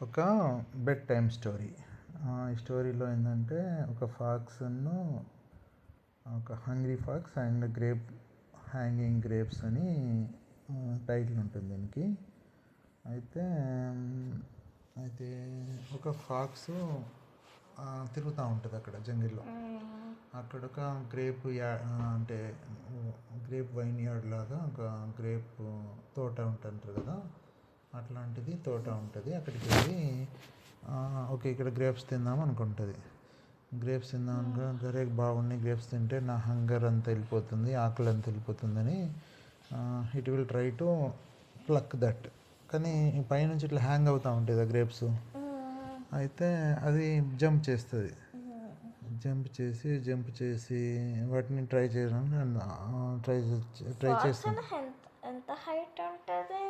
ఒక bed time story. ఈ స్టోరీలో ఏంటంటే ఒక ఫాక్స్ను ఒక hungry pox and hanging grapes అని టైటిల్ ఉంటుంది దీనికి. అయితే అయితే ఒక ఫాక్స్ తిరుగుతూ ఉంటుంది అక్కడ జంగిల్లో. అక్కడ ఒక అంటే గ్రేప్ వైన్ యార్డ్ లాగా ఒక గ్రేప్ తోట ఉంటుంటారు కదా, అట్లాంటిది తోట ఉంటుంది. అక్కడికి వెళ్ళి ఓకే ఇక్కడ గ్రేప్స్ తిందాం అనుకుంటుంది. గ్రేప్స్ తిందాం అనుకో, బాగున్నాయి గ్రేప్స్ తింటే నా హంగర్ అంతా వెళ్ళిపోతుంది, ఆకలి అంతా వెళ్ళిపోతుందని it will try to pluck that. కానీ పైనుంచి ఇట్లా హ్యాంగ్ అవుతూ ఉంటుంది ఆ గ్రేప్స్. అయితే అది జంప్ చేస్తుంది. జంప్ చేసి వాటిని ట్రై చేస్తుంది. ఎంత హైట్ ఉంటుంది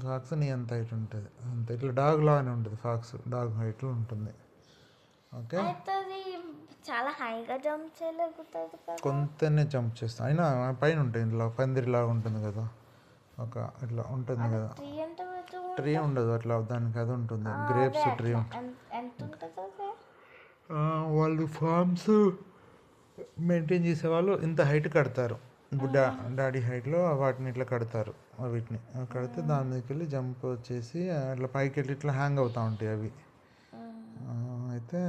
ఫాక్స్ నీ ఎంత హైట్ ఉంటుంది అంత, ఇట్లా డాగ్ లాగానే ఉంటుంది. డాగ్ హైట్లో ఉంటుంది. ఓకే, చాలా హైగా జంప్ చేయలేకపోతుంది. కొంతనే జంప్ చేస్తాను అయినా పైన ఉంటుంది, ఇట్లా పందిరిలాగా ఉంటుంది కదా, ఒక ఇట్లా ఉంటుంది కదా. ట్రీ ఉండదు అట్లా, దానికి అది ఉంటుంది, గ్రేప్స్ ట్రీ ఉంటుంది. వాళ్ళు ఫార్మ్స్ మెయింటైన్ చేసేవాళ్ళు ఇంత హైట్ కడతారు. ఇప్పుడు డాడీ హైట్లో వాటిని ఇట్లా కడతారు. వీటిని కడితే దాని మీదకి వెళ్ళి జంప్ వచ్చేసి అట్లా పైకి వెళ్ళి ఇట్లా హ్యాంగ్ అవుతూ ఉంటాయి అవి. అయితే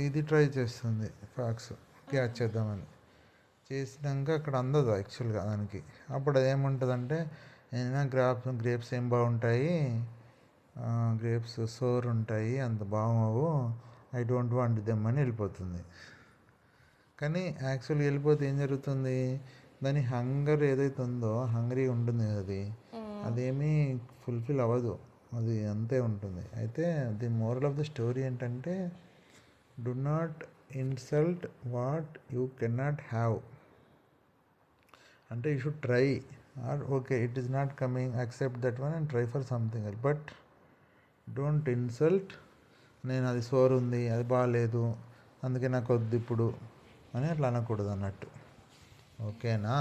ఇది ట్రై చేస్తుంది ఫాక్స్, క్యాచ్ చేద్దామని. చేసినాక అక్కడ అందదు యాక్చువల్గా దానికి. అప్పుడు అది ఏముంటుందంటే, ఏదైనా గ్రేప్స్ ఏం బాగుంటాయి, గ్రేప్స్ సోర్ ఉంటాయి, అంత బాగోవు, ఐ డోంట్ వాంట్ దెమ్ అని వెళ్ళిపోతుంది. కానీ యాక్చువల్గా వెళ్ళిపోతే ఏం జరుగుతుంది, దాని హంగర్ ఏదైతే ఉందో, హంగరీ ఉంటుంది అది, అదేమీ ఫుల్ఫిల్ అవ్వదు, అది అంతే ఉంటుంది. అయితే the moral of the story ఏంటంటే, do not insult what you cannot have. అంటే you should try, or okay it is not coming, accept that one and try for something else, but don't insult. నేను అది sour ఉంది, అది బాగాలేదు, అందుకే నాకు వద్దు ఇప్పుడు అని అట్లా అనకూడదు అన్నట్టు. ఓకేనా?